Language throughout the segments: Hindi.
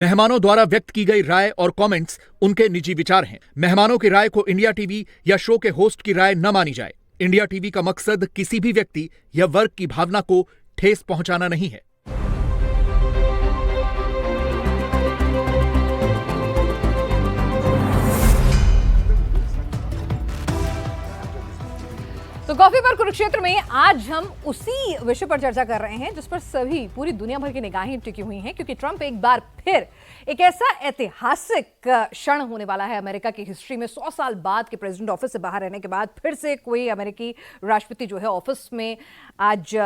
मेहमानों द्वारा व्यक्त की गई राय और कमेंट्स उनके निजी विचार हैं। मेहमानों की राय को इंडिया टीवी या शो के होस्ट की राय न मानी जाए। इंडिया टीवी का मकसद किसी भी व्यक्ति या वर्ग की भावना को ठेस पहुंचाना नहीं है। तो कॉफी पर कुरुक्षेत्र में आज हम उसी विषय पर चर्चा कर रहे हैं जिस पर सभी पूरी दुनिया भर की निगाहें टिकी हुई हैं, क्योंकि ट्रंप एक बार फिर एक ऐसा ऐतिहासिक क्षण होने वाला है अमेरिका की हिस्ट्री में। 100 साल बाद के प्रेसिडेंट ऑफिस से बाहर रहने के बाद फिर से कोई अमेरिकी राष्ट्रपति जो है ऑफिस में आज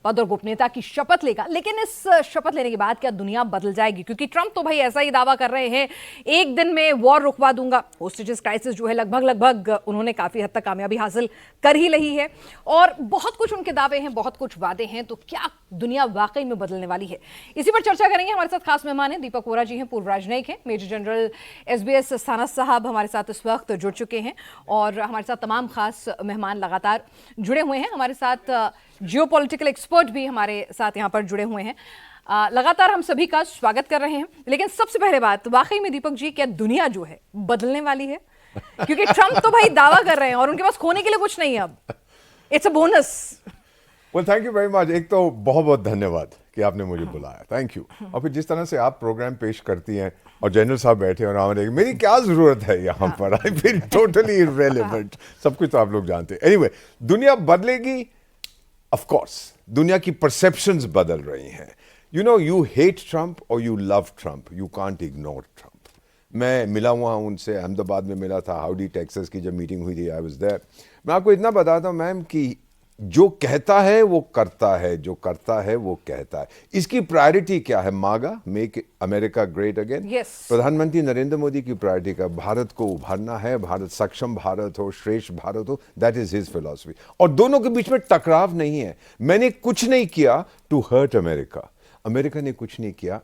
पद और गोपनीयता की शपथ लेगा। लेकिन इस शपथ लेने के बाद क्या दुनिया बदल जाएगी? क्योंकि ट्रंप तो भाई ऐसा ही दावा कर रहे हैं, एक दिन में वॉर रुकवा दूंगा। होस्टेजेस क्राइसिस जो है लगभग उन्होंने काफी हद तक कामयाबी हासिल कर ही ली है और बहुत कुछ उनके दावे हैं, बहुत कुछ वादे हैं। तो क्या दुनिया वाकई में बदलने वाली है? इसी पर चर्चा करेंगे। हमारे साथ खास मेहमान हैं, दीपक वोरा जी हैं, पूर्व राजनयिक हैं, मेजर जनरल एसबीएस स्थानस साहब हमारे साथ इस वक्त जुड़ चुके हैं और हमारे साथ तमाम खास मेहमान लगातार जुड़े हुए हैं। हमारे साथ जियोपॉलिटिकल एक्सपर्ट भी हमारे साथ यहाँ पर जुड़े हुए हैं। लगातार हम सभी का स्वागत कर रहे हैं। लेकिन सबसे पहले बात, वाकई में दीपक जी, क्या दुनिया जो है बदलने वाली है? क्योंकि ट्रंप तो भाई दावा कर रहे हैं और उनके पास खोने के लिए कुछ नहीं है अब। It's a bonus. Well, thank you very much. एक तो बहुत बहुत धन्यवाद कि आपने मुझे बुलाया, थैंक यू। और फिर जिस तरह से आप प्रोग्राम पेश करती हैं और जनरल साहब बैठे और हमारे, मेरी क्या जरूरत है यहाँ पर? I feel totally irrelevant. सब कुछ तो आप लोग जानते हैं। एनीवे, दुनिया बदलेगी, ऑफ कोर्स। दुनिया की परसेप्शंस बदल रही हैं। You know, you hate Trump और you love Trump, you can't ignore Trump. मैं मिला हुआ हूँ उनसे, अहमदाबाद में मिला था, हाउडी टेक्सास की जब मीटिंग हुई थी, आई वाज देयर। मैं आपको इतना बताता हूँ मैम कि जो कहता है वो करता है, जो करता है वो कहता है। इसकी प्रायोरिटी क्या है? मागा, मेक अमेरिका ग्रेट अगेन। प्रधानमंत्री नरेंद्र मोदी की प्रायोरिटी का भारत को उभारना है, भारत सक्षम भारत हो, श्रेष्ठ भारत हो, दैट इज हिज फिलॉसफी। और दोनों के बीच में टकराव नहीं है। मैंने कुछ नहीं किया टू हर्ट अमेरिका, अमेरिका ने कुछ नहीं किया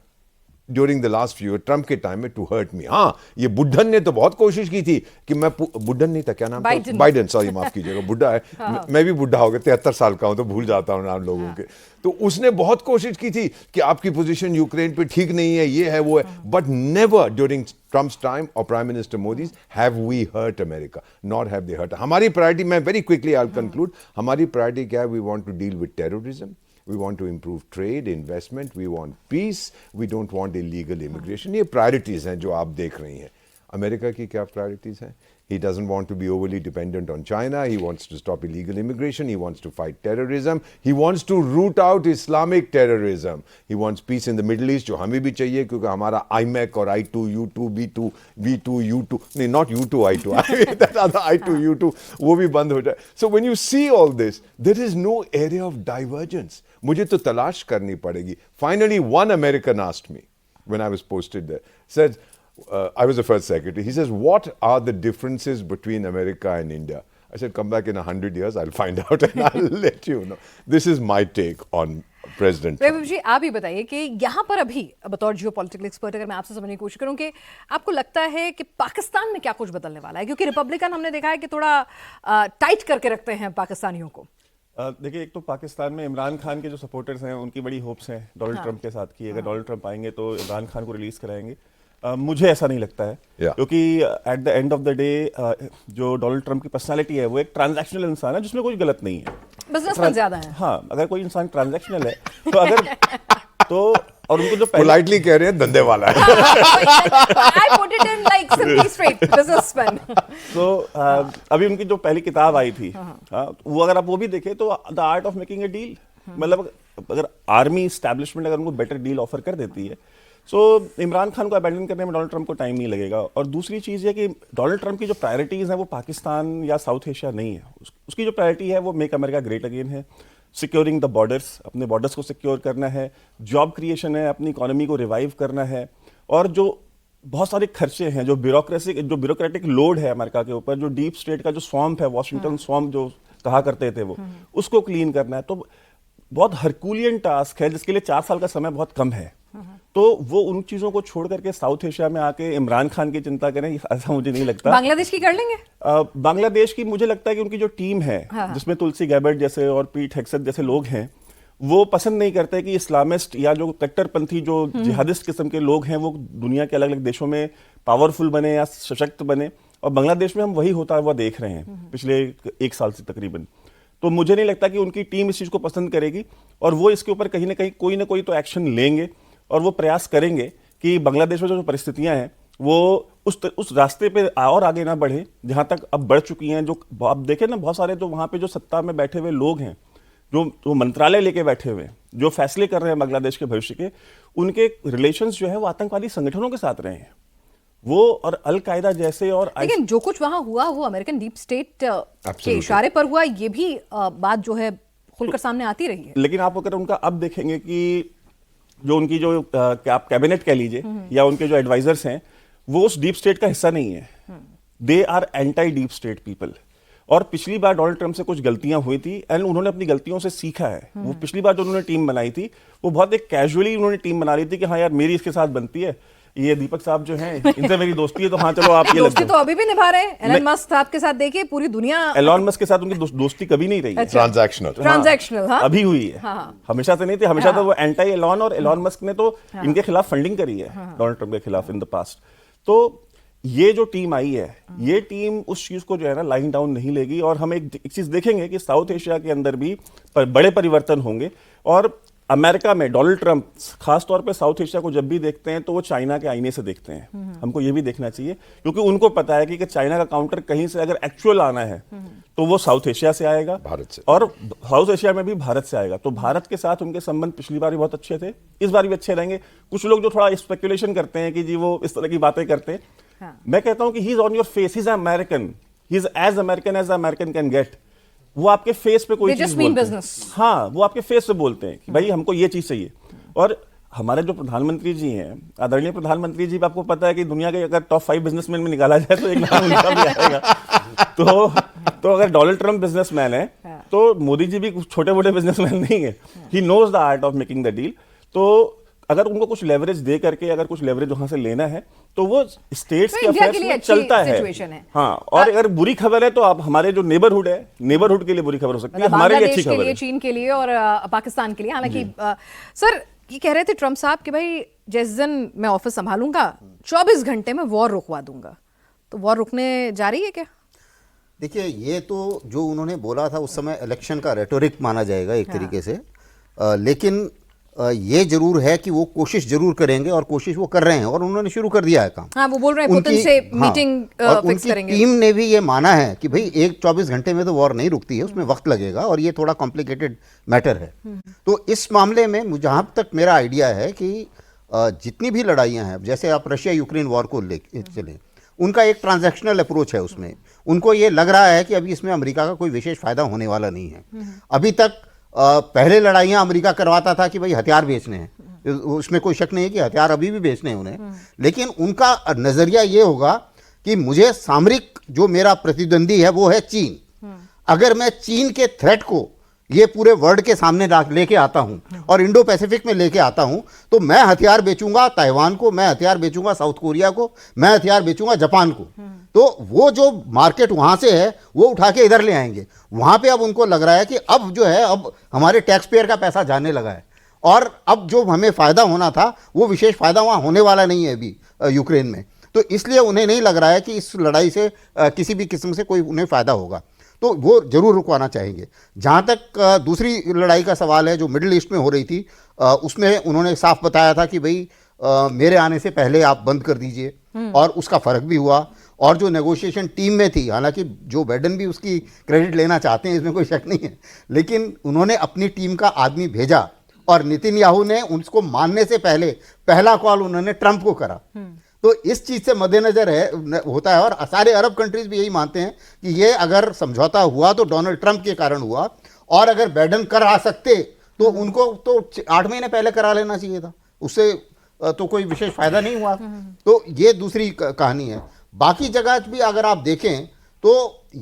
during the last few Trump के टाइम में टू हर्ट मी। हाँ, ये बुड्ढन ने तो बहुत कोशिश की थी कि मैं, बुड्ढन नहीं था, क्या नाम था? बाइडेन, सॉरी माफ कीजिएगा, बुड्ढा है। हाँ। मैं भी बुड्ढा हो गया, 73 साल का हूं तो भूल जाता हूं नाम लोगों के। तो उसने बहुत कोशिश की थी कि आपकी पोजीशन यूक्रेन पे ठीक नहीं है, ये है वो है, but never during Trump's time और prime minister Modi's have we hurt America, not have they hurt. हमारी प्रायोरिटी, मैं very quickly I will conclude, हमारी प्रायोरिटी क्या है? We want to deal with terrorism, we want to improve trade, investment, we want peace, we don't want illegal immigration. ये priorities हैं जो आप देख रही हैं। अमेरिका की क्या priorities हैं? He doesn't want to be overly dependent on China. He wants to stop illegal immigration. He wants to fight terrorism. He wants to root out Islamic terrorism. He wants peace in the Middle East, जो हमें भी चाहिए, क्योंकि हमारा IMEC और I2, U2, B2, V2, U2, नहीं, not U2, I2, that other I2, U2, वो भी बंद हो जाए। So when you see all this, there is no area of divergence. मुझे तो तलाश करनी पड़ेगी। Finally, one American asked me when I was posted there, said, I was the first secretary. He says, what are the differences between America and India? I said, come back in 100 years, I'll find out and I'll let you know. This is my take on President Trump. जी, आप ही बताइए कि यहाँ पर अभी बतौर जियोपॉलिटिकल एक्सपर्ट अगर मैं आपसे समझने की कोशिश करूँ कि आपको लगता है कि पाकिस्तान में क्या कुछ बदलने वाला है? क्योंकि रिपब्लिकन हमने देखा है कि थोड़ा टाइट करके रखते हैं पाकिस्तानियों को। देखिए, एक तो पाकिस्तान में इमरान खान के जो सपोर्टर्स हैं उनकी बड़ी होप्स हैं डोनाल्ड ट्रंप के साथ कि अगर डोनाल्ड ट्रंप आएंगे तो इमरान खान को रिलीज कराएंगे। मुझे ऐसा नहीं लगता है, क्योंकि at the end of the day जो डोनाल्ड ट्रंप की पर्सनालिटी है वो एक ट्रांजैक्शनल इंसान है जिसमें कोई गलत नहीं है। बिजनेसमैन ज्यादा है। हाँ, अगर कोई इंसान ट्रांजैक्शनल है तो अगर तो और उनको जो पोलाइटली कह रहे हैं धंधे वाला है। I put it in like simply straight, businessman. तो अभी उनकी जो पहली किताब आई थी, वो अगर आप वो भी देखें तो the art of making a deal, मतलब अगर आर्मी एस्टैब्लिशमेंट अगर उनको बेटर डील ऑफर कर देती है, सो इमरान खान को अबैंडन करने में डोनाल्ड ट्रंप को टाइम नहीं लगेगा। और दूसरी चीज़ है कि डोनाल्ड ट्रंप की जो प्रायोरिटीज़ हैं वो पाकिस्तान या साउथ एशिया नहीं है। उसकी जो प्रायोरिटी है वो मेक अमेरिका ग्रेट अगेन है, सिक्योरिंग द बॉर्डर्स, अपने बॉर्डर्स को सिक्योर करना है, जॉब क्रिएशन है, अपनी इकोनॉमी को रिवाइव करना है। और जो बहुत सारे खर्चे हैं, जो ब्यूरोक्रेटिक लोड है अमेरिका के ऊपर, जो डीप स्टेट का जो स्वैम्प है, वॉशिंगटन स्वैम्प जो कहा करते थे वो, उसको क्लीन करना है। तो बहुत हरकुलियन टास्क है जिसके लिए 4 साल का समय बहुत कम है। तो वो उन चीजों को छोड़ करके साउथ एशिया में आके इमरान खान की चिंता करें, ऐसा मुझे नहीं लगता। बांग्लादेश की कर लेंगे? बांग्लादेश की मुझे लगता है कि उनकी जो टीम है, जिसमें तुलसी गैबर्ट जैसे और पीट हेग्सेथ जैसे लोग हैं, वो पसंद नहीं करते कि इस्लामिस्ट या जो कट्टरपंथी जो जिहादिस्ट किस्म के लोग हैं वो दुनिया के अलग अलग देशों में पावरफुल बने या सशक्त बने, और बांग्लादेश में हम वही होता हुआ देख रहे हैं पिछले 1 साल से तकरीबन। तो मुझे नहीं लगता कि उनकी टीम इस चीज़ को पसंद करेगी, और वो इसके ऊपर कहीं ना कोई तो एक्शन लेंगे, और वो प्रयास करेंगे कि बांग्लादेश में जो परिस्थितियां हैं वो उस रास्ते पे और आगे ना बढ़े जहां तक अब बढ़ चुकी हैं। जो आप देखें ना, बहुत सारे जो वहां पे जो सत्ता में बैठे हुए लोग हैं, जो मंत्रालय लेके बैठे हुए हैं, जो फैसले कर रहे हैं बांग्लादेश के भविष्य के, उनके रिलेशंस जो है वो आतंकवादी संगठनों के साथ रहे हैं, वो और अल कायदा जैसे। और लेकिन जो कुछ वहां हुआ वो अमेरिकन डीप स्टेट के इशारे पर हुआ, ये भी बात जो है खुलकर सामने आती रही है। लेकिन आप अगर उनका अब देखेंगे कि जो उनकी जो आप कैबिनेट कह लीजिए या उनके जो एडवाइजर्स हैं, वो उस डीप स्टेट का हिस्सा नहीं है। They are anti deep state people. और पिछली बार डोनाल्ड ट्रंप से कुछ गलतियां हुई थी एंड उन्होंने अपनी गलतियों से सीखा है। वो पिछली बार जो उन्होंने टीम बनाई थी वो बहुत एक कैजुअली उन्होंने टीम बना ली थी कि हाँ यार मेरी इसके साथ बनती है, ये दीपक साहब जो हैं इनसे मेरी दोस्ती है, तो हाँ चलो आप ये दोस्ती तो अभी भी निभा रहे हैं। एलन मस्क साहब के साथ देखिए पूरी दुनिया, एलन मस्क के साथ उनकी दोस्ती कभी नहीं रही है। ट्रांजैक्शनल हाँ, अभी हुई है। हमेशा से नहीं थी, हमेशा तो वो एंटी एलन, और एलन मस्क ने तो इनके खिलाफ फंडिंग करी है डोनाल्ड ट्रंप के खिलाफ इन द पास्ट। तो ये जो टीम आई है, ये टीम उस चीज को जो है ना लाइन डाउन नहीं लेगी, और हम एक चीज देखेंगे कि साउथ एशिया के अंदर भी बड़े परिवर्तन होंगे। और अमेरिका में डोनाल्ड ट्रंप खासतौर पे साउथ एशिया को जब भी देखते हैं तो वो चाइना के आईने से देखते हैं। हमको ये भी देखना चाहिए, क्योंकि उनको पता है कि चाइना का काउंटर कहीं से अगर एक्चुअल आना है तो वो साउथ एशिया से आएगा, भारत से, और साउथ एशिया में भी भारत से आएगा। तो भारत के साथ उनके संबंध पिछली बार भी बहुत अच्छे थे, इस बार भी अच्छे रहेंगे। कुछ लोग जो थोड़ा स्पेकुलेशन करते हैं कि जी वो इस तरह की बातें करते हैं, मैं कहता हूं कि he is on your face, he is American, he is as American can get. वो आपके फेस पे कोई चीज बोलते हैं, हाँ वो आपके फेस पे बोलते हैं कि भाई हमको ये चीज चाहिए। और हमारे जो प्रधानमंत्री जी हैं, आदरणीय प्रधानमंत्री जी, आपको पता है कि दुनिया के अगर टॉप 5 बिजनेसमैन में निकाला जाए तो एक नाम उनका भी आएगा। तो अगर डोनाल्ड ट्रंप बिजनेसमैन है तो मोदी जी भी छोटे मोटे बिजनेसमैन नहीं है। He knows the art of making the deal. तो अगर उनको कुछ लेवरेज दे करके अगर कुछ लेवरेज वहां से लेना है तो वो स्टेट्स के अफेयर्स में चलता है। हाँ, और अगर बुरी खबर है तो आप हमारे जो नेबरहुड है, नेबरहुड के लिए बुरी खबर हो सकती है, हमारे लिए अच्छी खबर है, चीन के लिए और पाकिस्तान के लिए। हालांकि सर ये कह रहे थे ट्रंप साहब कि भाई जिस दिन मैं ऑफिस संभालूंगा 24 घंटे में वॉर रुकवा दूंगा, तो वॉर रुकने जा रही है क्या? देखिए, ये तो जो उन्होंने बोला था उस समय इलेक्शन का रेटोरिक माना जाएगा एक तरीके से, लेकिन ये जरूर है कि वो कोशिश जरूर करेंगे, और कोशिश वो कर रहे हैं, और उन्होंने शुरू कर दिया है काम। हाँ, वो बोल रहे हैं पुतिन से मीटिंग फिक्स करेंगे। टीम ने भी ये माना है कि भाई 24 घंटे में तो वॉर नहीं रुकती है, उसमें वक्त लगेगा, और ये थोड़ा कॉम्प्लिकेटेड मैटर है। तो इस मामले में जहाँ तक मेरा आइडिया है कि जितनी भी लड़ाइयाँ हैं, जैसे आप रशिया यूक्रेन वॉर को ले चलें, उनका एक ट्रांजैक्शनल अप्रोच है उसमें। उनको ये लग रहा है कि अभी इसमें अमेरिका का कोई विशेष फायदा होने वाला नहीं है। अभी तक पहले लड़ाइयाँ अमेरिका करवाता था कि भाई हथियार बेचने हैं, उसमें कोई शक नहीं है कि हथियार अभी भी बेचने हैं उन्हें, लेकिन उनका नज़रिया ये होगा कि मुझे सामरिक जो मेरा प्रतिद्वंदी है वो है चीन। अगर मैं चीन के थ्रेट को ये पूरे वर्ल्ड के सामने लेके आता हूं और इंडो पैसिफिक में लेके आता हूं, तो मैं हथियार बेचूंगा ताइवान को, मैं हथियार बेचूंगा साउथ कोरिया को, मैं हथियार बेचूंगा जापान को। तो वो जो मार्केट वहां से है वो उठा के इधर ले आएंगे। वहां पे अब उनको लग रहा है कि अब जो है अब हमारे टैक्स पेयर का पैसा जाने लगा है, और अब जो हमें फायदा होना था वो विशेष फायदा वहां होने वाला नहीं है अभी यूक्रेन में। तो इसलिए उन्हें नहीं लग रहा है कि इस लड़ाई से किसी भी किस्म से कोई उन्हें फायदा होगा, तो वो जरूर रुकवाना चाहेंगे। जहाँ तक दूसरी लड़ाई का सवाल है जो मिडिल ईस्ट में हो रही थी, उसमें उन्होंने साफ बताया था कि भाई मेरे आने से पहले आप बंद कर दीजिए, और उसका फ़र्क भी हुआ। और जो नेगोशिएशन टीम में थी, हालांकि जो बाइडेन भी उसकी क्रेडिट लेना चाहते हैं, इसमें कोई शक नहीं है, लेकिन उन्होंने अपनी टीम का आदमी भेजा, और नेतन्याहू ने उसको मानने से पहले पहला कॉल उन्होंने ट्रंप को करा। तो इस चीज़ से मद्देनजर होता है, और सारे अरब कंट्रीज भी यही मानते हैं कि ये अगर समझौता हुआ तो डोनाल्ड ट्रंप के कारण हुआ, और अगर बाइडेन करा सकते तो उनको तो 8 महीने पहले करा लेना चाहिए था, उससे तो कोई विशेष फायदा नहीं हुआ। तो ये दूसरी कहानी है। बाकी जगह भी अगर आप देखें तो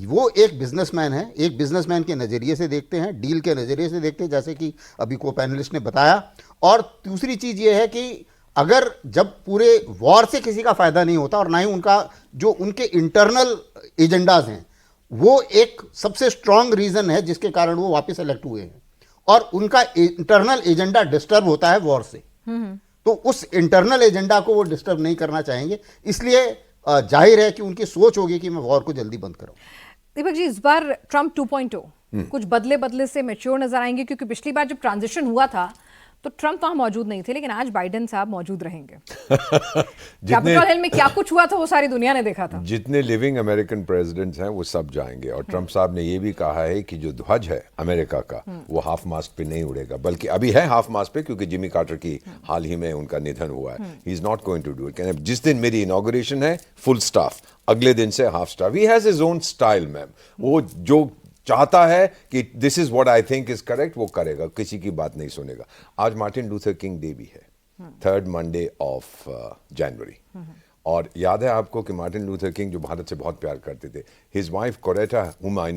वो एक बिजनेसमैन है, एक बिजनेसमैन के नज़रिए से देखते हैं, डील के नज़रिए से देखते हैं, जैसे कि अभी को पैनलिस्ट ने बताया। और दूसरी चीज़ ये है कि अगर जब पूरे वॉर से किसी का फ़ायदा नहीं होता, और ना ही उनका जो उनके इंटरनल एजेंडाज हैं, वो एक सबसे स्ट्रांग रीज़न है जिसके कारण वो वापस इलेक्ट हुए हैं। और उनका इंटरनल एजेंडा डिस्टर्ब होता है वॉर से। तो उस इंटरनल एजेंडा को वो डिस्टर्ब नहीं करना चाहेंगे, इसलिए जाहिर है कि उनकी सोच होगी कि मैं वॉर को जल्दी बंद कराऊं। दीपक जी, इस बार ट्रम्प 2.0 कुछ बदले बदले से मैच्योर नजर आएंगे, क्योंकि पिछली बार जब ट्रांजिशन हुआ था तो ट्रम्प वहां मौजूद नहीं थे, लेकिन आज बाइडेन साहब मौजूद रहेंगे। कैपिटल हिल में क्या कुछ हुआ था वो सारी दुनिया ने देखा था। जितने लिविंग अमेरिकन प्रेसिडेंट्स हैं वो सब जाएंगे, और ट्रम्प साहब ने ये भी कहा है कि जो ध्वज है अमेरिका का वो हाफ मास्ट पे नहीं उड़ेगा, बल्कि अभी है हाफ मास्ट पे, क्योंकि जिमी कार्टर की हाल ही में उनका निधन हुआ है। He is not going to do it. जिस दिन मेरी इनॉग्रेशन है फुल स्टाफ, अगले दिन से half staff. He has his own style ma'am, वो जो चाहता है कि this is what I think is correct वो करेगा, किसी की बात नहीं सुनेगा। आज मार्टिन लूथर किंग डे भी है, 3rd Monday ऑफ जनवरी, और याद है आपको कि मार्टिन लूथर किंग जो भारत से बहुत प्यार करते थे, his wife Coretta, whom I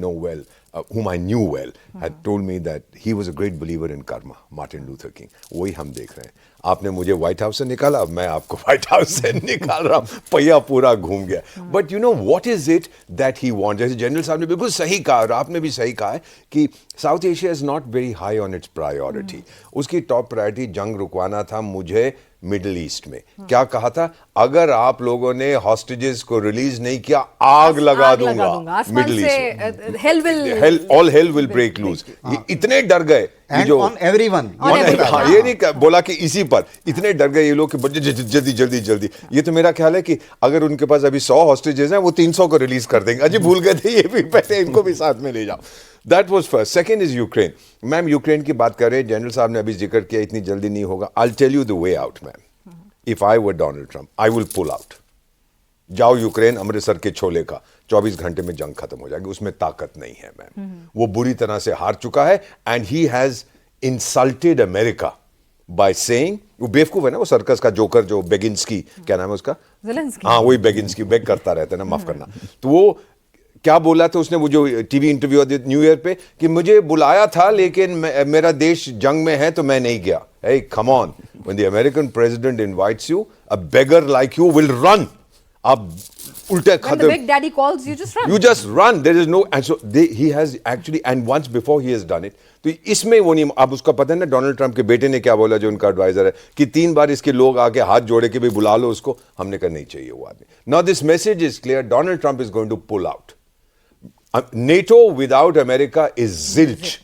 knew well, had told me that he was a great believer in karma, Martin Luther King। वही हम देख रहे हैं। आपने मुझे व्हाइट हाउस से निकाला, अब मैं आपको व्हाइट हाउस से निकाल रहा हूं, पहिया पूरा घूम गया। But you know what is it that he want, जैसे जनरल साहब ने बिल्कुल सही कहा और आपने भी सही कहा है कि south Asia is not very high on it's priority. उसकी टॉप प्रायोरिटी जंग रुकवाना था। मुझे मिडिल ईस्ट में क्या कहा था, अगर आप लोगों ने हॉस्टेजेस को रिलीज नहीं किया आग लगा दूंगा middle east, all hell will break loose. इतने डर गए जो एवरीवन, हाँ, ये नहीं बोला कि इसी पर इतने डर गए ये लोग कि जल्दी जल्दी जल्दी। ये तो मेरा ख्याल है कि अगर उनके पास अभी 100 हॉस्टेजेस हैं वो 300 को रिलीज कर देंगे। अजी भूल गए थे ये भी, पहले इनको भी साथ में ले जाओ। That was first. Second is Ukraine. Ma'am Ukraine की बात कर रहे हैं, जनरल साहब ने अभी जिक्र किया, इतनी जल्दी नहीं होगा। I will tell you the way out ma'am. If I were Donald Trump I will pull out. जाओ यूक्रेन, अमृतसर के छोले का, 24 घंटे में जंग खत्म हो जाएगी, उसमें ताकत नहीं है मैम। वो बुरी तरह से हार चुका है, and he has insulted America by saying, वो बेवकूफ है ना, वो सर्कस का जोकर जो बेगिंस्की, क्या नाम है उसका, ज़ेलेंस्की। हाँ वही बेगिंस्की, बेग करता रहता है ना, माफ करना। तो वो क्या बोला था उसने, वो जो टीवी इंटरव्यू न्यू ईयर पे, कि मुझे बुलाया था लेकिन मेरा देश जंग में है तो मैं नहीं गया। Hey, come on, when the American president invites you, a beggar like you will run. आप उल्टे When the खतर, big daddy calls, you just run. you just run. There is no, and so he has actually, and once before he has done it. तो इसमें वो नहीं, अब उसका पता है ना डोनाल्ड ट्रम्प के बेटे ने क्या बोला, जो उनका एडवाइजर है, कि 3 बार इसके लोग आके हाथ जोड़े के भी बुला लो उसको। हमने कहा नहीं चाहिए वो आदमी। Now this message is clear. Donald Trump is going to pull out. NATO without America is zilch.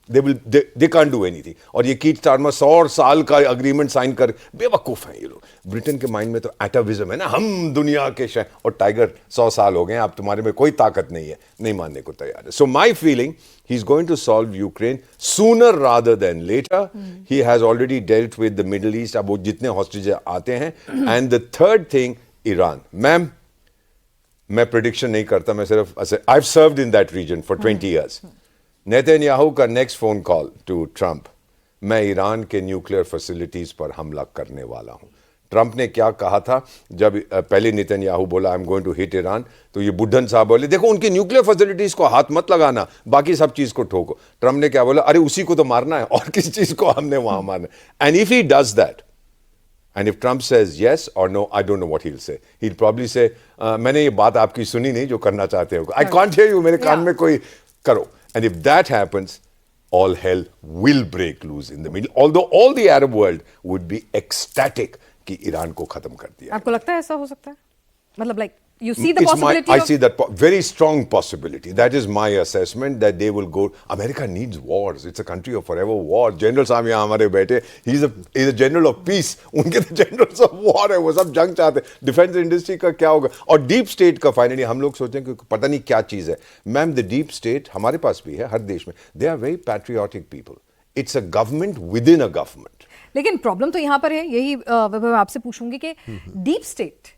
They can't do anything. और ये कीट स्टारमर 100 साल का अग्रीमेंट साइन कर, बेवकूफ है ये लोग। ब्रिटेन के माइंड में तो एटाविज्म है ना, हम दुनिया के शह, और टाइगर 100 साल हो गए, अब तुम्हारे में कोई ताकत नहीं है, नहीं मानने को तैयार है। So my feeling, he is going to solve Ukraine sooner rather than later. He has already dealt with the middle east, अब वो जितने हॉस्टेज आते हैं। And the third thing, Iran. Ma'am मैं प्रिडिक्शन नहीं करता, मैं सिर्फ I have served in that region for 20 years. Netanyahu का next phone call to Trump, मैं ईरान के न्यूक्लियर फैसिलिटीज पर हमला करने वाला हूं। ट्रम्प ने क्या कहा था जब पहले नेतन्याहू बोला I am going to hit Iran, तो ये बुड्ढन साहब बोले देखो उनकी न्यूक्लियर फैसिलिटीज को हाथ मत लगाना, बाकी सब चीज को ठोको। ट्रम्प ने क्या बोला, अरे उसी को तो मारना है, और किस चीज को हमने वहां मारना है। And if he does that, and if Trump says yes or no, I don't know what he'll say. He'll probably say, मैंने ये बात आपकी सुनी नहीं जो करना चाहते हो। I can't hear you, मेरे कान में कोई करो। And if that happens, all hell will break loose in the middle. Although all the Arab world would be ecstatic कि ईरान को खत्म कर दिया। आपको लगता है ऐसा हो सकता है? मतलब like you see the possibility I of... see that very strong possibility. That is my assessment that they will go. America needs wars. It's a country of forever war. General साहब यहाँ हमारे बैठे, he's a general of peace. उनके तो generals of war है, वो सब जंग चाहते हैं। डिफेंस इंडस्ट्री का क्या होगा? और डीप स्टेट का फाइनली हम लोग सोचें कि पता नहीं क्या चीज है। मैम द डीप स्टेट हमारे पास भी है, हर देश में। They are very patriotic people. It's a government within a government. लेकिन प्रॉब्लम तो यहाँ पर है, यही मैं आपसे पूछूंगी कि डीप स्टेट,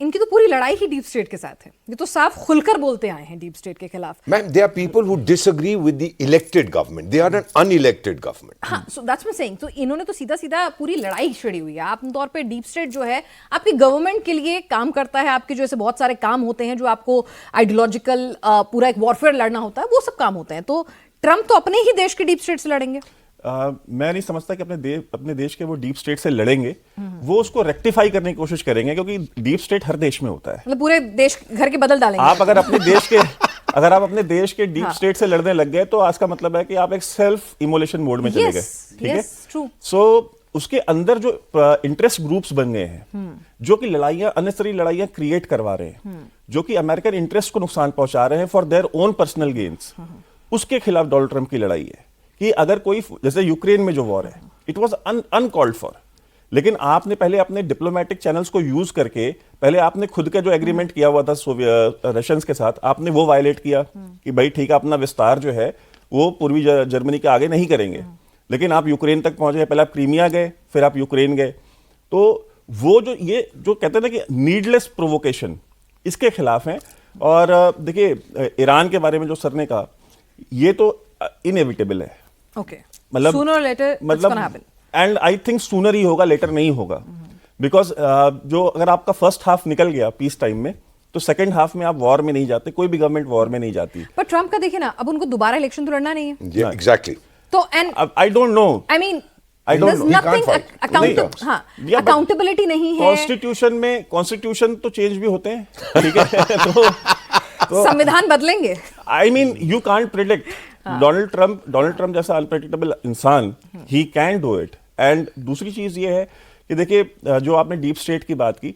इनकी तो पूरी लड़ाई ही डीप स्टेट के साथ है। ये तो साफ खुलकर बोलते आए हैं डीप स्टेट के खिलाफ। Ma'am, there are people who disagree with the elected government. They are an unelected government. हाँ, so that's what I'm saying. तो इन्होंने तो सीधा सीधा पूरी लड़ाई छिड़ी हुई है। आमतौर पे डीप स्टेट जो है आपकी गवर्नमेंट के लिए काम करता है, आपके जो ऐसे बहुत सारे काम होते हैं जो आपको आइडियोलॉजिकल पूरा एक वॉरफेयर लड़ना होता है, वो सब काम होते हैं। तो ट्रम्प तो अपने ही देश के डीप स्टेट से लड़ेंगे। मैं नहीं समझता कि अपने देश के वो डीप स्टेट से लड़ेंगे। वो उसको रेक्टिफाई करने की कोशिश करेंगे, क्योंकि डीप स्टेट हर देश में होता है। मतलब पूरे देश घर के बदल डालेंगे। आप अगर अपने देश के अगर आप अपने देश के डीप स्टेट से लड़ने लग गए तो आज का मतलब है कि आप एक सेल्फ इमोलेशन मोड में चले गए, ठीक है। ट्रू। सो उसके अंदर जो इंटरेस्ट ग्रुप्स बन गए हैं जो कि लड़ाइयां, अननेसेसरी लड़ाइयां क्रिएट करवा रहे हैं, जो कि अमेरिकन इंटरेस्ट को नुकसान पहुंचा रहे हैं for their own personal gains, उसके खिलाफ डोनाल्ड ट्रंप की लड़ाई है। कि अगर कोई, जैसे यूक्रेन में जो वॉर है, इट वाज अनकॉल्ड फॉर, लेकिन आपने पहले अपने डिप्लोमेटिक चैनल्स को यूज करके पहले आपने खुद का जो एग्रीमेंट किया हुआ था रशियंस के साथ, आपने वो वायलेट किया कि भाई ठीक है, अपना विस्तार जो है वो पूर्वी जर्मनी के आगे नहीं करेंगे, लेकिन आप यूक्रेन तक पहुंचे। पहले आप क्रीमिया गए, फिर आप यूक्रेन गए। तो वो जो ये जो कहते हैं ना कि नीडलेस प्रोवोकेशन, इसके खिलाफ हैं। और देखिए ईरान के बारे में जो सर ने कहा, ये तो इनएविटेबल है, ओके, मतलब सूनर और later it's gonna happen, and I think sooner ही होगा, लेटर नहीं होगा। बिकॉज जो अगर आपका फर्स्ट हाफ निकल गया पीस टाइम में, तो सेकंड हाफ में आप वॉर में नहीं जाते, कोई भी गवर्नमेंट वॉर में नहीं जाती। पर ट्रम्प का देखिए ना, अब उनको दोबारा इलेक्शन तो लड़ना नहीं है। एग्जैक्टली। तो and I don't know, I mean I don't know. He can't fight. Accountability नहीं है। कॉन्स्टिट्यूशन तो चेंज भी होते हैं, ठीक है। तो संविधान बदलेंगे। I mean you can't predict. Donald Trump जैसा अनप्रेडिक्टेबल इंसान, he can do it. And दूसरी चीज ये है कि देखिए, जो आपने डीप स्टेट की बात की,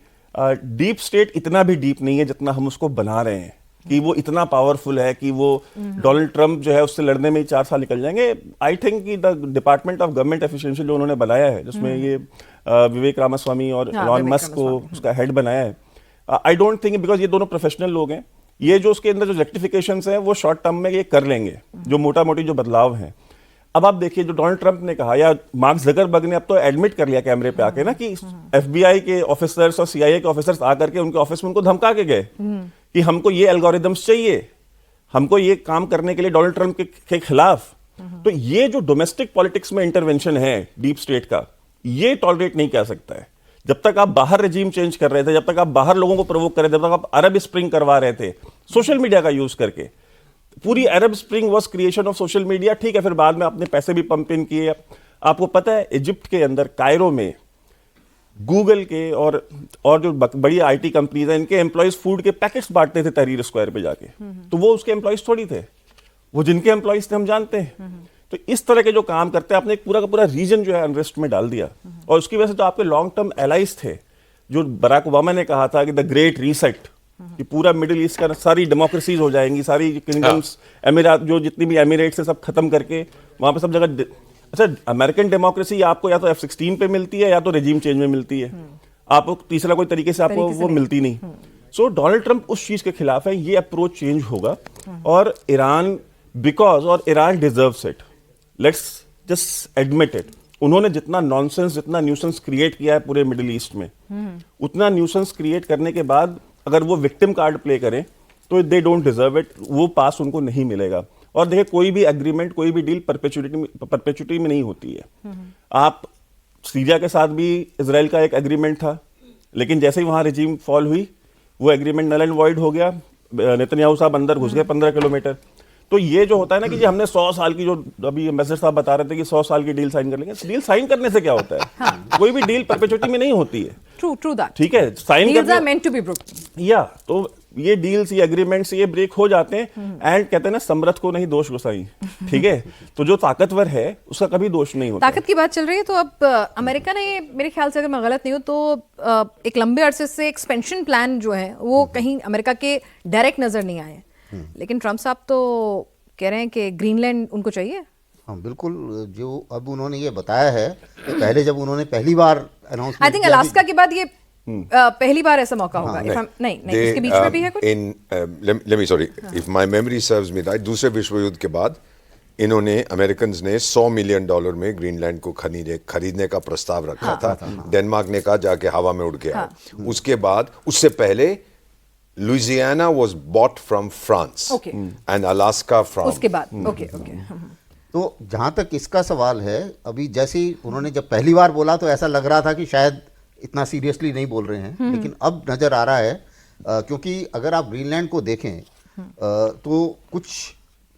डीप स्टेट इतना भी डीप नहीं है जितना हम उसको बना रहे हैं, कि वो इतना पावरफुल है कि वो डोनाल्ड ट्रंप जो है उससे लड़ने में ही 4 साल निकल जाएंगे। आई थिंक कि the department of government efficiency जो उन्होंने बनाया है, जिसमें ये विवेक रामास्वामी और एलॉन मस्क को उसका हेड बनाया है, आई डोंट थिंक, बिकॉज ये दोनों प्रोफेशनल लोग हैं, ये जो उसके अंदर जो रेक्टिफिकेशंस हैं वो शॉर्ट टर्म में ये कर लेंगे, जो मोटा मोटी जो बदलाव हैं। अब आप देखिए, जो डोनाल्ड ट्रंप ने कहा, या मार्क ज़करबर्ग ने अब तो एडमिट कर लिया कैमरे पे आके ना, कि FBI के ऑफिसर्स और CIA के ऑफिसर्स आकर के उनके ऑफिस में उनको धमका के गए कि हमको ये एल्गोरिदम्स चाहिए, हमको ये काम करने के लिए डोनाल्ड ट्रंप के खिलाफ। तो ये जो डोमेस्टिक पॉलिटिक्स में इंटरवेंशन है डीप स्टेट का, ये टॉलरेट नहीं किया सकता है। जब तक आप बाहर रेजिम चेंज कर रहे थे, जब तक आप बाहर लोगों को प्रोवोक कर रहे थे, जब तक आप अरब स्प्रिंग करवा रहे थे सोशल मीडिया का यूज करके, पूरी Arab spring was creation of social media, ठीक है। फिर बाद में आपने पैसे भी पंप इन किए। आपको पता है, इजिप्ट के अंदर कायरो में गूगल के और जो बड़ी IT कंपनीज हैं, इनके एम्प्लॉइज फूड के पैकेट्स बांटते थे तहरीर स्क्वायर पे जाके। तो वो उसके एम्प्लॉइज थोड़ी थे, वो जिनके एम्प्लॉइज थे हम जानते हैं। तो इस तरह के जो काम करते हैं, आपने एक पूरा का पूरा रीजन जो है अनरेस्ट में डाल दिया। और उसकी वजह से जो आपके लॉन्ग टर्म एलाइज थे, जो बराक ओबामा ने कहा था कि द ग्रेट रीसेट, कि पूरा मिडिल ईस्ट का सारी डेमोक्रेसीज हो जाएंगी, सारी किंगडम्स, एमिरात, जो जितनी भी एमिरेट्स है सब खत्म करके वहां पे सब जगह। अच्छा, अमेरिकन डेमोक्रेसी आपको या तो F-16 पे मिलती है, या तो रेजिम चेंज में मिलती है, आपको तीसरा कोई तरीके से आपको वो मिलती नहीं। सो डोनाल्ड ट्रंप उस चीज के खिलाफ है, ये अप्रोच चेंज होगा। और ईरान, बिकॉज, और Iran deserves it, let's just admit it. उन्होंने जितना नॉनसेंस, जितना न्यूसेंस क्रिएट किया है पूरे मिडिल ईस्ट में, उतना न्यूसेंस क्रिएट करने के बाद अगर वो विक्टिम कार्ड प्ले करें तो दे डोंट डिजर्व इट, वो पास उनको नहीं मिलेगा। और देखिए, कोई भी एग्रीमेंट, कोई भी डील परपेचुइटी में नहीं होती है। आप सीरिया के साथ भी इजराइल का एक एग्रीमेंट था, लेकिन जैसे ही वहां रेजिम फॉल हुई, वो एग्रीमेंट नल एंड वॉइड हो गया। नेतन्याहू साहब अंदर घुस गए 15 किलोमीटर। तो ये जो होता है ना कि हमने 100 साल की, जो अभी एम्बेसडर साहब बता रहे थे कि 100 साल की डील साइन कर लेंगे, डील साइन करने से क्या होता है? कोई भी डील परपेचुइटी में नहीं होती है। ट्रू दैट, ठीक है, sign deals are meant to be broken. या तो ये डील्स, ये एग्रीमेंट्स, ये ब्रेक हो जाते हैं। एंड कहते हैं ना, समर्थ को नहीं दोष गुसाई, ठीक है। तो जो ताकतवर है उसका कभी दोष नहीं होता। ताकत की बात चल रही है, तो अब अमेरिका ने, मेरे ख्याल से अगर मैं गलत नहीं हूं तो एक लंबे अरसे से एक्सपेंशन प्लान जो है वो कहीं अमेरिका के डायरेक्ट नजर नहीं आए, लेकिन ट्रंप साहब तो कह रहे हैं कि ग्रीनलैंड उनको चाहिए। हाँ बिल्कुल, जो अब उन्होंने ये बताया है, पहले जब उन्होंने पहली बार अनाउंसमेंट, आई थिंक अलास्का के बाद ये पहली बार ऐसा मौका होगा। नहीं, इसके बीच में भी है कुछ। Let me, sorry, if my memory serves me right, दूसरे विश्व युद्ध के बाद इन्होंने, अमेरिकन्स ने $100 मिलियन में ग्रीनलैंड को खरीदने का प्रस्ताव रखा था। डेनमार्क ने कहा जाके हवा में उड़ के आओ। उसके बाद, उससे पहले Louisiana was bought from France and Alaska from, उसके बाद ओके। तो जहाँ तक इसका सवाल है, अभी जैसे ही उन्होंने जब पहली बार बोला तो ऐसा लग रहा था कि शायद इतना सीरियसली नहीं बोल रहे हैं, लेकिन अब नज़र आ रहा है, क्योंकि अगर आप ग्रीनलैंड को देखें तो कुछ,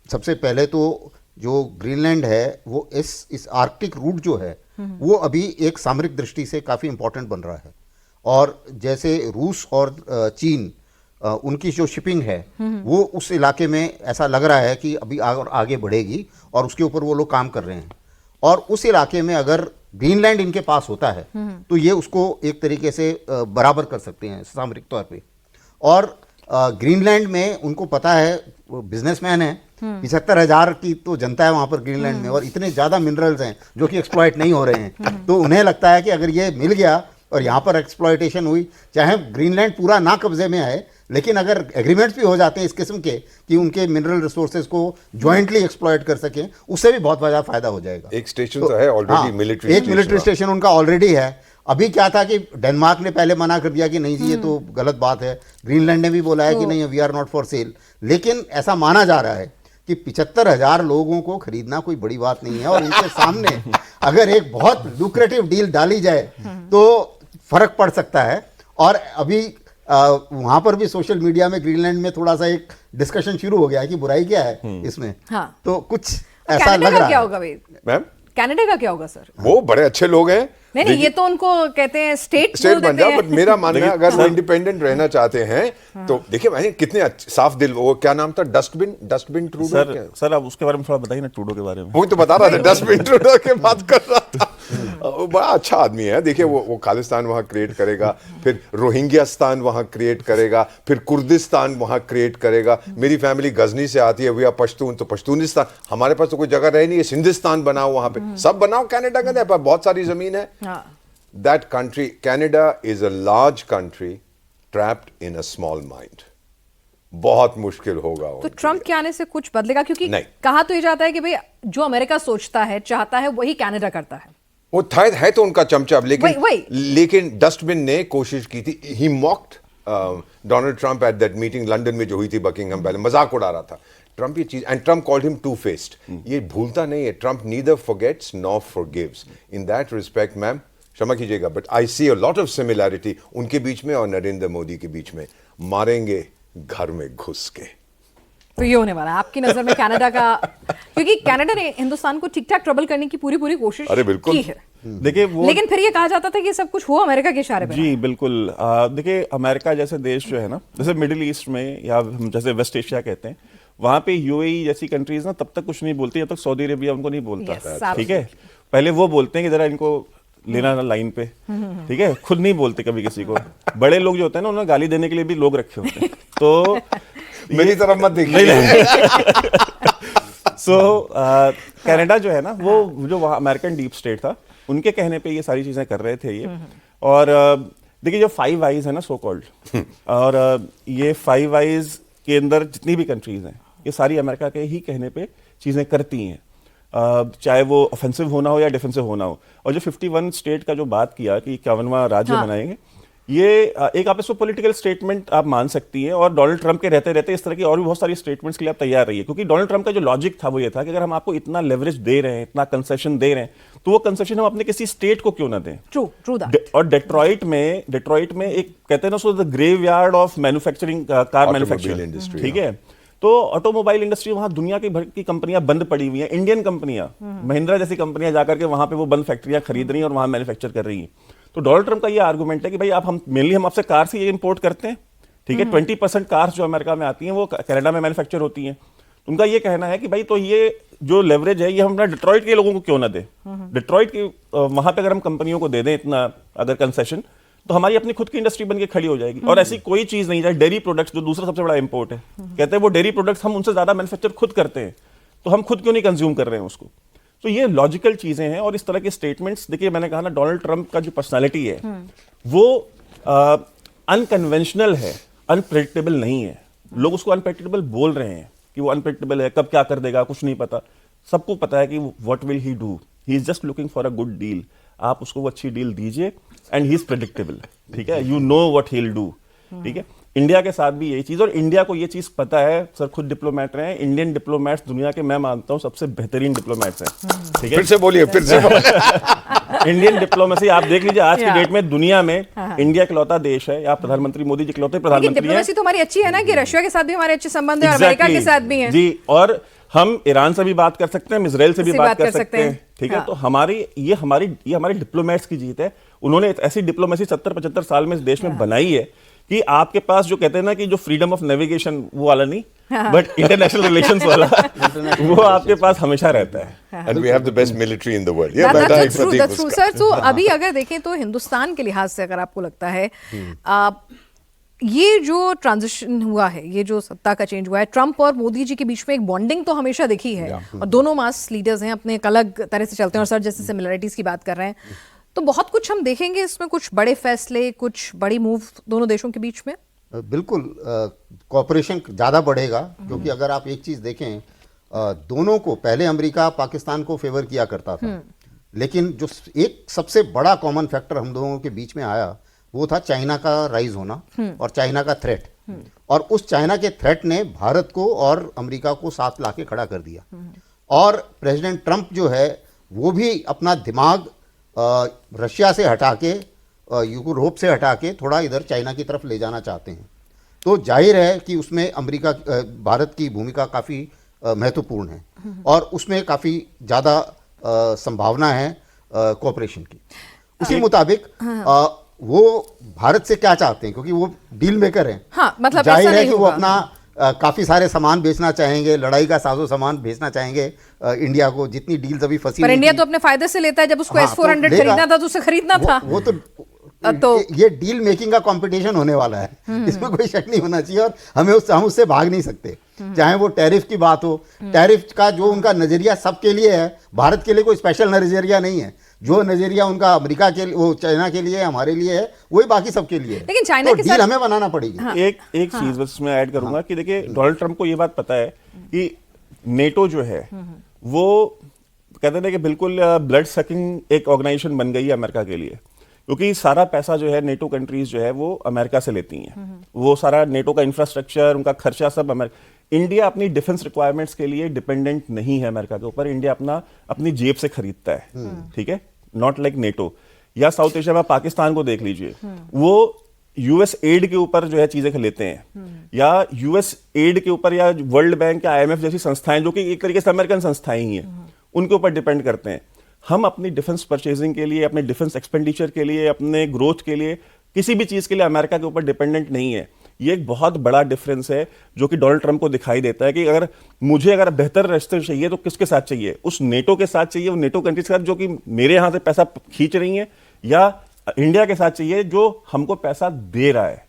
सबसे पहले तो जो ग्रीनलैंड है वो इस आर्कटिक रूट जो है वो अभी एक सामरिक दृष्टि से काफ़ी इंपॉर्टेंट बन रहा है। और जैसे रूस और चीन उनकी जो शिपिंग है वो उस इलाके में ऐसा लग रहा है कि अभी आगे बढ़ेगी और उसके ऊपर वो लोग काम कर रहे हैं। और उस इलाके में अगर ग्रीनलैंड इनके पास होता है तो ये उसको एक तरीके से बराबर कर सकते हैं सामरिक तौर पे। और ग्रीनलैंड में उनको पता है, बिजनेसमैन है, 75,000 की तो जनता है वहाँ पर ग्रीनलैंड में, और इतने ज़्यादा मिनरल्स हैं जो कि एक्सप्लॉइट नहीं हो रहे हैं। तो उन्हें लगता है कि अगर ये मिल गया और यहाँ पर एक्सप्लॉइटेशन हुई, चाहे ग्रीनलैंड पूरा ना कब्जे में आए, लेकिन अगर एग्रीमेंट्स भी हो जाते हैं इस किस्म के कि उनके मिनरल रिसोर्सेज को जॉइंटली एक्सप्लॉइट कर सकें, उससे भी बहुत बड़ा फायदा हो जाएगा। एक स्टेशन तो है ऑलरेडी, मिलिट्री एक मिलिट्री स्टेशन उनका ऑलरेडी है। अभी क्या था कि डेनमार्क ने पहले मना कर दिया कि नहीं जी ये तो गलत बात है, ग्रीनलैंड ने भी बोला है कि नहीं we are not for sale, लेकिन ऐसा माना जा रहा है कि 75,000 लोगों को खरीदना कोई बड़ी बात नहीं है, और उनके सामने अगर एक बहुत लुक्रेटिव डील डाली जाए तो फर्क पड़ सकता है। और अभी वहां पर भी सोशल मीडिया में ग्रीनलैंड में थोड़ा सा एक डिस्कशन शुरू हो गया है कि बुराई क्या है इसमें। हाँ। तो कुछ ऐसा लग रहा क्या है। होगा भाई? मैम कनाडा का क्या होगा सर? वो बड़े अच्छे लोग हैं। नहीं, ये तो उनको कहते हैं स्टेट बन जाओ, बट मेरा मानना है अगर वो इंडिपेंडेंट रहना चाहते हैं तो देखिए भाई कितने साफ दिल, वो क्या नाम था, डस्टबिन ट्रूडो। सर आप उसके बारे में थोड़ा बताइए ना, ट्रूडो के बारे में। वही तो बता रहा था, डस्टबिन ट्रूडो की बात कर रहा था। वो बड़ा अच्छा आदमी है। देखिए वो खालिस्तान वहां क्रिएट करेगा, फिर रोहिंग्यास्तान वहां क्रिएट करेगा, फिर कुर्दिस्तान वहां क्रिएट करेगा। मेरी फैमिली गजनी से आती है, वी आर पश्तून, तो पश्तूनिस्तान, हमारे पास तो कोई जगह रही नहीं है, सिंधिस्तान बनाओ वहां पे, सब बनाओ। कनाडा के अंदर बहुत सारी जमीन है। That country, Canada, is a large country trapped in a small mind. बहुत मुश्किल होगा। तो ट्रंप के आने से कुछ बदलेगा? क्योंकि नहीं। कहा तो ये जाता है कि भाई जो अमेरिका सोचता है, चाहता है, वही कनाडा करता है। वो है तो उनका चमचा, वही। लेकिन डस्टबिन ने कोशिश की थी। He mocked Donald Trump at that meeting London में जो हुई थी बकिंगहम पैलेस, मजाक उड़ा रहा था ट्रंप ये चीज, and Trump called him two faced. ये भूलता नहीं है Trump, neither forgets nor forgives. In that respect ma'am क्षमा कीजिएगा, but I see a lot of similarity उनके बीच में और नरेंद्र मोदी के बीच में। मारेंगे घर में घुस के। तो ये होने वाला है आपकी नजर में कनाडा का? क्योंकि कनाडा ने हिंदुस्तान को ठीक ठाक ट्रबल करने की पूरी कोशिश की है। देखिए वो, लेकिन फिर ये कहा जाता था कि सब कुछ हुआ अमेरिका के इशारे पे। जी बिल्कुल। देखिए अमेरिका जैसे देश जो है ना, जैसे मिडिल ईस्ट में या हम जैसे वेस्ट एशिया कहते हैं, वहां पे यूएई जैसी कंट्रीज ना तब तक कुछ नहीं बोलती जब तक सऊदी अरेबिया उनको नहीं बोलता। ठीक है, पहले वो बोलते हैं कि जरा इनको लेना ना लाइन पे, ठीक है, खुद नहीं बोलते कभी किसी को। बड़े लोग जो होते हैं ना, उन्हें गाली देने के लिए भी लोग रखे होते हैं। तो मेरी तरफ मत देखिए। सो कनाडा जो है ना, वो जो वहाँ अमेरिकन डीप स्टेट था, उनके कहने पे ये सारी चीजें कर रहे थे ये। और देखिए जो 5 आइज है ना सो कॉल्ड, और ये 5 आइज के अंदर जितनी भी कंट्रीज हैं, ये सारी अमेरिका के ही कहने पे चीजें करती हैं, चाहे वो ऑफेंसिव होना हो या डिफेंसिव होना हो। और जो 51 स्टेट का जो बात किया कि 51वां राज्य बनाएंगे, ये एक आप इसको पॉलिटिकल स्टेटमेंट आप मान सकती है। और डोनाल्ड ट्रंप के रहते रहते इस तरह की और भी बहुत सारी स्टेटमेंट्स के लिए आप तैयार रहिए, क्योंकि डोनाल्ड ट्रंप का जो लॉजिक था वो ये था कि अगर हम आपको इतना लेवरेज दे रहे हैं, इतना कंसेशन दे रहे हैं, तो वो कंसेशन हम अपने किसी स्टेट को क्यों ना दें। True that. और डेट्रॉइट में एक कहते हैं ना, so the graveyard of manufacturing, car manufacturing, ठीक है। तो ऑटोमोबाइल इंडस्ट्री, वहां दुनिया की भर की कंपनियां बंद पड़ी हुई हैं, इंडियन कंपनियां, महिंद्रा जैसी कंपनियां जाकर के वहां पे वो बंद फैक्ट्रियां खरीद रही हैं और वहां मैन्युफैक्चर कर रही हैं। तो डोनाल्ड ट्रंप का ये आर्गुमेंट है कि भाई हम मेनली हम आपसे कार से ये इंपोर्ट करते हैं, ठीक है, 20% कार्स जो अमेरिका में आती हैं वो कनाडा में मैन्युफैक्चर होती हैं। उनका ये कहना है कि भाई तो ये जो लेवरेज है ये हम अपना डिट्रॉइट के लोगों को क्यों ना दे। डिट्रॉइट के वहां पे अगर हम कंपनियों को दे दें इतना अगर कंसेशन, तो हमारी अपनी खुद की इंडस्ट्री बन के खड़ी हो जाएगी। और ऐसी कोई चीज नहीं है, डेयरी प्रोडक्ट्स जो दूसरा सबसे बड़ा इंपोर्ट है, कहते हैं वो डेयरी प्रोडक्ट्स हम उनसे ज्यादा मैन्युफैक्चर खुद करते हैं, तो हम खुद क्यों नहीं कंज्यूम कर रहे हैं उसको। तो ये लॉजिकल चीजें हैं। और इस तरह के स्टेटमेंट्स, देखिए मैंने कहा ना, डोनाल्ड ट्रंप का जो पर्सनालिटी है वो अनकन्वेंशनल है, अनप्रेडिक्टेबल नहीं है। लोग उसको अनप्रेडिक्टेबल बोल रहे हैं कि वो अनप्रेडिक्टेबल है, कब क्या कर देगा कुछ नहीं पता। सबको पता है कि what will he do, he is just looking for a good deal. आप उसको वो अच्छी डील दीजिए एंड ही इज प्रेडिक्टेबल, ठीक है, you know what he will do, ठीक है। इंडिया के साथ भी यही चीज, और इंडिया को ये चीज पता है। सर खुद डिप्लोमेट रहे हैं, इंडियन डिप्लोमेट्स दुनिया के मैं मानता हूं सबसे बेहतरीन डिप्लोमेट्स हैं, ठीक है। फिर से बोलिए। इंडियन डिप्लोमेसी आप देख लीजिए, आज की डेट में दुनिया में इंडिया इकलौता देश है, या प्रधानमंत्री मोदी जी इकलौते प्रधानमंत्री हैं। डिप्लोमेसी तो हमारी अच्छी है ना, कि रशिया के साथ भी हमारे अच्छे संबंध है, अमेरिका के साथ भी हैं। जी, और हम ईरान से भी बात कर सकते हैं, हम इजराइल से भी बात कर सकते हैं, ठीक है। तो ये हमारे डिप्लोमेट्स की जीत है। उन्होंने ऐसी डिप्लोमेसी 70-75 साल में इस देश में बनाई है कि आपके पास जो कहते हैं ना कि जो फ्रीडम ऑफ नेविगेशन वो वाला नहीं, बट इंटरनेशनल रिलेशंस वाला वो आपके पास हमेशा रहता है। And we have the best military in the world. Yeah, That's that's true, Prateek that's true, Muskar. sir. तो अभी अगर देखें तो हिंदुस्तान के लिहाज से अगर आपको लगता है ये जो ट्रांजिशन हुआ है, ये जो सत्ता का चेंज हुआ है, ट्रंप और मोदी जी के बीच में एक बॉन्डिंग तो हमेशा देखी है और दोनों मास लीडर्स हैं, अपने एक अलग तरह से चलते हैं और सर जैसे सिमिलरिटीज की बात कर रहे हैं, तो बहुत कुछ हम देखेंगे इसमें, कुछ बड़े फैसले, कुछ बड़ी मूव दोनों देशों के बीच में। बिल्कुल कोऑपरेशन ज़्यादा बढ़ेगा, क्योंकि अगर आप एक चीज़ देखें, दोनों को पहले अमेरिका पाकिस्तान को फेवर किया करता था, लेकिन जो एक सबसे बड़ा कॉमन फैक्टर हम दोनों के बीच में आया वो था चाइना का राइज होना और चाइना का थ्रेट, और उस चाइना के थ्रेट ने भारत को और अमेरिका को साथ लाके खड़ा कर दिया। और प्रेसिडेंट ट्रंप जो है वो भी अपना दिमाग रशिया से हटा के, यूरोप से हटा के थोड़ा इधर चाइना की तरफ ले जाना चाहते हैं। तो जाहिर है कि उसमें अमेरिका भारत की भूमिका काफ़ी महत्वपूर्ण है और उसमें काफ़ी ज़्यादा संभावना है कोऑपरेशन की। उसी मुताबिक वो भारत से क्या चाहते हैं, क्योंकि वो डील मेकर हैं। हाँ, मतलब जाहिर ऐसा है नहीं कि वो होगा। अपना काफ़ी सारे सामान बेचना चाहेंगे, लड़ाई का साजो सामान बेचना चाहेंगे इंडिया को, जितनी डील्स अभी फंसी पर हुई इंडिया थी। तो अपने फायदे से लेता है, जब उसको हाँ, S-400 तो लेगा। खरीदना था तो उसे खरीदना था। वो तो ये डील मेकिंग का कंपटीशन होने वाला है, इसमें कोई शक नहीं होना चाहिए, और हम उससे भाग नहीं सकते। चाहे वो टैरिफ की बात हो, टैरिफ का जो उनका नजरिया सबके लिए है, भारत के लिए कोई स्पेशल नजरिया नहीं है। जो नजरिया उनका अमेरिका के लिए, वो चाइना के लिए, हमारे लिए है, वही बाकी सबके लिए है। लेकिन चाइना तो के डील साथ हमें बनाना पड़ेगी। एक चीज बस मैं ऐड करूंगा कि देखिए डोनाल्ड ट्रंप को ये बात पता है कि नेटो जो है वो कहते हैं कि बिल्कुल ब्लड सकिंग एक ऑर्गेनाइजेशन बन गई है अमेरिका के लिए, क्योंकि सारा पैसा जो है नेटो कंट्रीज जो है वो अमेरिका से लेती हैं। वो सारा नेटो का इंफ्रास्ट्रक्चर, उनका खर्चा सब अमेरिका। इंडिया अपनी डिफेंस रिक्वायरमेंट्स के लिए डिपेंडेंट नहीं है अमेरिका के ऊपर, इंडिया अपनी जेब से खरीदता है, ठीक है, नॉट लाइक नेटो। या साउथ एशिया में पाकिस्तान को देख लीजिए, वो यूएस एड के ऊपर जो है चीजें लेते हैं, या यूएस एड के ऊपर या वर्ल्ड बैंक या आईएमएफ जैसी संस्थाएं जो कि एक तरीके से अमेरिकन संस्थाएं ही हैं, उनके ऊपर डिपेंड करते हैं। हम अपनी डिफेंस परचेजिंग के लिए, अपने डिफेंस एक्सपेंडिचर के लिए, अपने ग्रोथ के लिए, किसी भी चीज के लिए अमेरिका के ऊपर डिपेंडेंट नहीं है। ये एक बहुत बड़ा डिफरेंस है जो कि डोनाल्ड ट्रंप को दिखाई देता है कि अगर बेहतर रिश्ते चाहिए तो किसके साथ चाहिए? उस नेटो के साथ चाहिए, वो नेटो कंट्रीज के साथ जो कि मेरे यहां से पैसा खींच रही है, या इंडिया के साथ चाहिए जो हमको पैसा दे रहा है।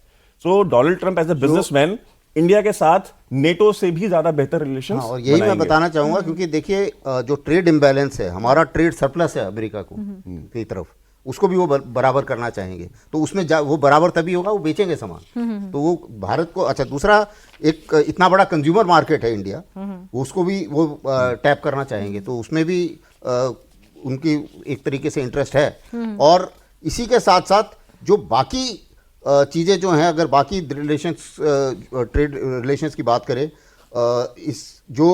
So Donald Trump as a businessman India के साथ नेटो से भी ज्यादा बेहतर रिलेशंस और यही मैं बताना चाहूंगा, क्योंकि देखिए जो ट्रेड इम्बैलेंस है, हमारा ट्रेड सरप्लस है अमेरिका को की तरफ, उसको भी वो बराबर करना चाहेंगे। तो उसमें वो बराबर तभी होगा, वो बेचेंगे सामान। तो वो भारत को, अच्छा दूसरा एक इतना बड़ा कंज्यूमर मार्केट है इंडिया, उसको भी वो टैप करना चाहेंगे। तो उसमें भी उनकी एक तरीके से इंटरेस्ट है। और इसी के साथ साथ जो बाकी चीज़ें जो हैं, अगर बाकी रिलेशंस, ट्रेड रिलेशंस की बात करें, इस जो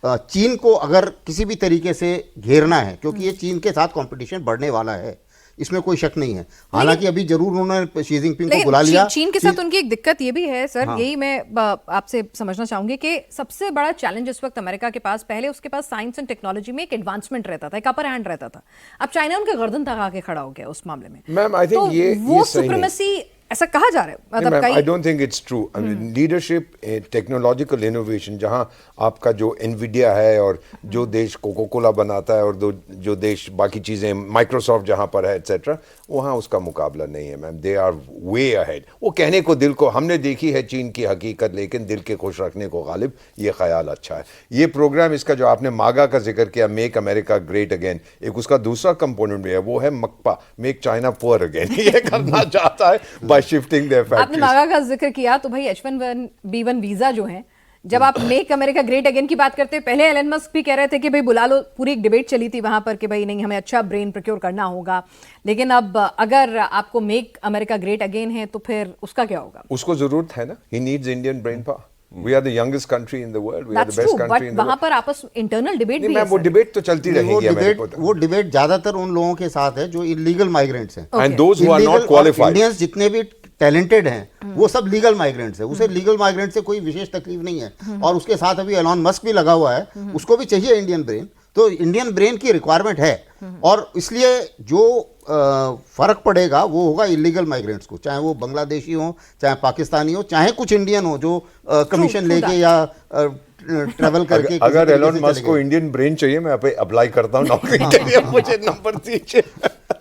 चीन को अगर किसी भी तरीके से घेरना है, क्योंकि ये चीन के साथ कंपटीशन बढ़ने वाला है, इसमें कोई शक नहीं है। हालांकि अभी जरूर उन्होंने शी जिनपिंग को बुला लिया। चीन के साथ उनकी एक दिक्कत ये भी है सर, हाँ। यही मैं आपसे समझना चाहूंगी कि सबसे बड़ा चैलेंज इस वक्त अमेरिका के पास, पहले उसके पास साइंस एंड टेक्नोलॉजी में एक एडवांसमेंट रहता था, एक अपर हैंड रहता था। अब चाइना उनके गर्दन तक आके खड़ा हो गया उस मामले में। मैम आई थिंक वो सुप्रीमेसी ऐसा कहा जा रहा है, मतलब I don't think it's true. Leadership, technological innovation, जहां आपका जो एनवीडिया है और जो देश कोको कोला बनाता है और जो देश बाकी चीजें माइक्रोसॉफ्ट जहां पर है एटसेट्रा, वहां उसका मुकाबला नहीं है ma'am. They are way ahead. वो कहने को दिल को, हमने देखी है चीन की हकीकत, लेकिन दिल के खुश रखने को गालिब, ये ख्याल अच्छा है। ये प्रोग्राम, इसका जो आपने मागा का जिक्र किया, मेक अमेरिका ग्रेट अगेन, एक उसका दूसरा कंपोनेंट भी है, वो है मकपा, मेक चाइना पुअर अगेन। ये करना चाहता है शिफ्टिंग देयर फैक्टरीज। आपने मागा का जिक्र किया तो भाई H1B1 वीजा जो है, जब आप मेक अमेरिका ग्रेट अगेन की बात करते हैं, पहले एलन मस्क भी कह रहे थे कि भाई बुला लो, पूरी एक डिबेट चली थी वहां पर कि भाई नहीं, हमें अच्छा ब्रेन प्रोक्योर करना होगा। लेकिन अब अगर आपको मेक अमेरिका ग्रेट अगेन है तो फिर उसका क्या होगा? उसको जरूरत है ना, he needs Indian brain power. We are the youngest country in the world. We are the That's best true, country in the वहां world. पर आपस इंटरनल डिबेट भी मैं है वो सर। डिबेट तो चलती रहेगी। वो डिबेट ज्यादातर उन लोगों के साथ है जो इलीगल माइग्रेंट्स हैं, And those who are not qualified. Indians जितने भी टैलेंटेड हैं वो सब लीगल माइग्रेंट्स हैं। उसे लीगल माइग्रेंट से कोई विशेष तकलीफ नहीं है। और उसके साथ अभी एलॉन मस्क भी लगा हुआ है, उसको भी चाहिए इंडियन ब्रेन। तो इंडियन ब्रेन की रिक्वायरमेंट है, और इसलिए जो फर्क पड़ेगा वो होगा इलीगल माइग्रेंट्स को, चाहे वो बांग्लादेशी हो, चाहे पाकिस्तानी हो, चाहे कुछ इंडियन हो जो कमीशन लेके या ट्रैवल करके अगर एलोन मस्क को इंडियन ब्रेन चाहिए, मैं अप्लाई करता हूँ नौकरी के लिए, मुझे नंबर दीजिए।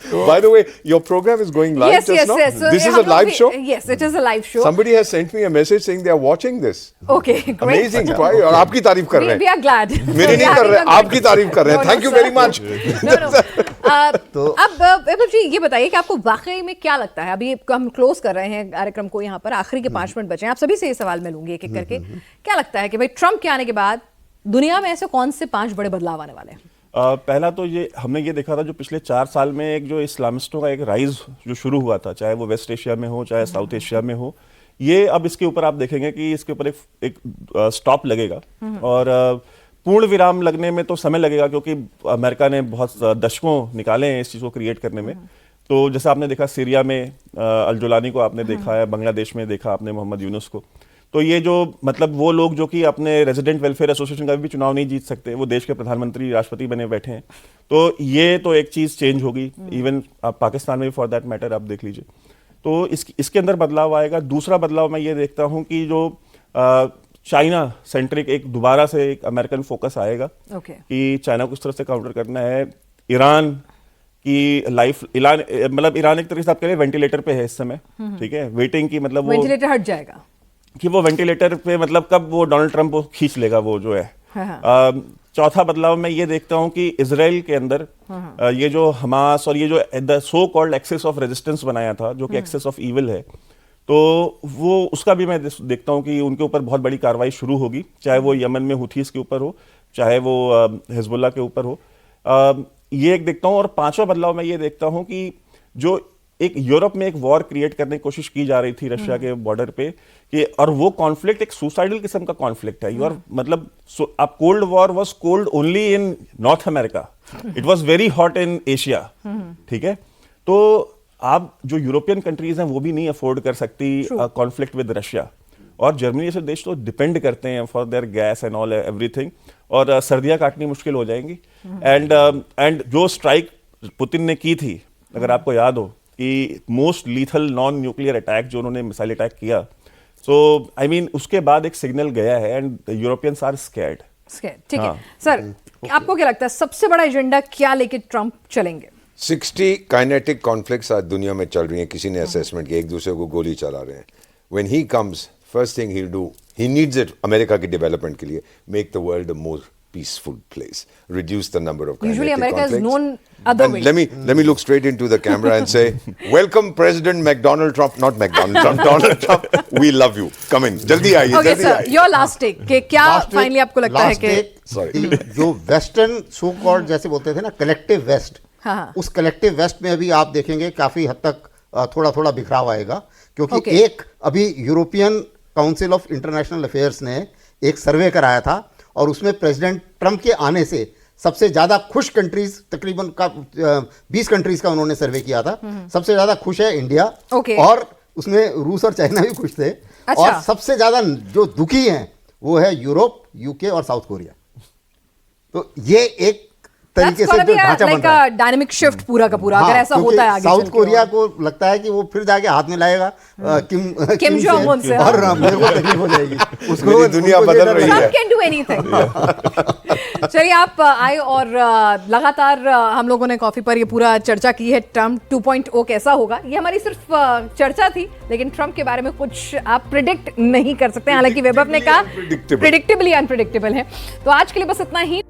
By the way, your program is going live just now. So this is a live show. Yes, it is a live show. Somebody has sent me a message saying they are watching this. Okay, great. Amazing, right? और आपकी तारीफ कर रहे हैं। We are glad. मेरी नहीं कर रहे, आपकी तारीफ कर रहे हैं। Thank you very much. तो अब वैभव जी ये बताइए कि आपको वाकई में क्या लगता है, अभी हम क्लोज कर रहे हैं कार्यक्रम को यहाँ पर, आखिरी के 5 मिनट बचे हैं, आप सभी से ये सवाल मैं लूंगी एक एक करके, क्या लगता है कि भाई ट्रंप के आने के बाद दुनिया में ऐसे कौन से 5 बड़े बदलाव आने वाले हैं? पहला तो ये हमने ये देखा था जो पिछले 4 साल में एक जो इस्लामिस्टों का एक राइज जो शुरू हुआ था, चाहे वो वेस्ट एशिया में हो चाहे साउथ एशिया में हो, ये अब इसके ऊपर आप देखेंगे कि इसके ऊपर एक स्टॉप लगेगा, और पूर्ण विराम लगने में तो समय लगेगा क्योंकि अमेरिका ने बहुत दशकों निकाले हैं इस चीज़ को क्रिएट करने में। तो जैसे आपने देखा सीरिया में अल-जुलानी को आपने देखा है, बांग्लादेश में देखा आपने मोहम्मद यूनुस को, तो ये जो मतलब वो लोग जो कि अपने रेजिडेंट वेलफेयर एसोसिएशन का भी चुनाव नहीं जीत सकते, वो देश के प्रधानमंत्री राष्ट्रपति बने बैठे हैं, तो ये तो एक चीज़ चेंज होगी। इवन आप पाकिस्तान में भी फॉर दैट मैटर आप देख लीजिए, तो इसके अंदर बदलाव आएगा। दूसरा बदलाव मैं ये देखता हूँ कि जो चाइना सेंट्रिक एक दोबारा से एक अमेरिकन फोकस आएगा कि चाइना को किस तरह से काउंटर करना है। ईरान की लाइफ, मतलब ईरान एक तरीके से आप कह रहे हैं वेंटिलेटर पे है इस समय, ठीक है, वेटिंग की, मतलब वो वेंटिलेटर हट जाएगा कि वो वेंटिलेटर पे मतलब कब वो डोनाल्ड ट्रंप को खींच लेगा वो जो है। चौथा बदलाव मैं ये देखता हूं कि इजराइल के अंदर ये जो हमास और ये जो the so called axis of resistance बनाया था जो कि एक्सेस ऑफ ईविल है, तो वो उसका भी मैं देखता हूं कि उनके ऊपर बहुत बड़ी कार्रवाई शुरू होगी, चाहे वो यमन में हुथीस के ऊपर हो चाहे वो हिजबुल्लाह के ऊपर हो। ये एक देखता हूं। और पांचवा बदलाव मैं ये देखता हूं कि जो एक यूरोप में एक वॉर क्रिएट करने की कोशिश की जा रही थी रशिया के बॉर्डर पे, कि और वो कॉन्फ्लिक्ट एक सुसाइडल किस्म का कॉन्फ्लिक्ट है। यूर मतलब अब cold war was cold only in north America, it was very hot in Asia, ठीक है। तो आप जो यूरोपियन कंट्रीज हैं वो भी नहीं अफोर्ड कर सकती कॉन्फ्लिक्ट विद रशिया, और जर्मनी जैसे देश तो डिपेंड करते हैं for their gas and all everything, और सर्दियां काटनी मुश्किल हो जाएंगी। एंड जो स्ट्राइक पुतिन ने की थी, अगर आपको याद हो, कि most lethal non nuclear attack जो उन्होंने मिसाइल अटैक किया, सो आई मीन उसके बाद एक सिग्नल गया है एंड यूरोपियंस आर स्कैर्ड। ठीक है सर, आपको क्या लगता है सबसे बड़ा एजेंडा क्या लेके ट्रंप चलेंगे? 60 काइनेटिक कॉन्फ्लिक्ट्स आज दुनिया में चल रही हैं, किसी ने असेसमेंट किया, एक दूसरे को गोली चला रहे हैं। When he comes, first thing he will do, he needs it America की डेवलपमेंट के लिए, make the world a more peaceful place, reduce the number of kinetic usually America conflicts. is known other And way. let me look straight into the camera and say, welcome President McDonald Trump, not McDonald Trump, Donald Trump. We love you. Come in. जल्दी आइए, Okay जल्दी sir, आइए। your last take कि क्या फाइनली आपको लगता है कि Sorry. जो वेस्टर्न सो कॉल्ड जैसे बोलते थे ना कलेक्टिव वेस्ट, उस कलेक्टिव वेस्ट में अभी आप देखेंगे काफी हद तक थोड़ा थोड़ा बिखराव आएगा, क्योंकि एक अभी European council of international affairs ने एक सर्वे कराया था, और उसमें प्रेसिडेंट ट्रंप के आने से सबसे ज्यादा खुश कंट्रीज तकरीबन का 20 कंट्रीज का उन्होंने सर्वे किया था। सबसे ज्यादा खुश है इंडिया, और उसमें रूस और चाइना भी खुश थे। और सबसे ज्यादा जो दुखी हैं वो है यूरोप, यूके और साउथ कोरिया। तो ये एक तरीके से जो ढांचा बन रहा है, डायनामिक शिफ्ट पूरा का पूरा, अगर ऐसा होता है आगे साउथ कोरिया को लगता है कि वो फिर जाके हाथ में लाएगा किम जोंग उन से, और मेरे को तकलीफ हो जाएगी, उसको दुनिया बदल रही है। Trump can do anything। चलिए आप आए और लगातार हम लोगों ने कॉफी पर ये पूरा चर्चा की है, ट्रम्प 2.0 कैसा होगा। ये हमारी सिर्फ चर्चा थी, लेकिन ट्रम्प के बारे में कुछ आप प्रिडिक्ट नहीं कर सकते, हालांकि वैभव ने कहा प्रिडिक्टेबली अनप्रिडिक्टेबल है। तो आज के लिए बस इतना ही।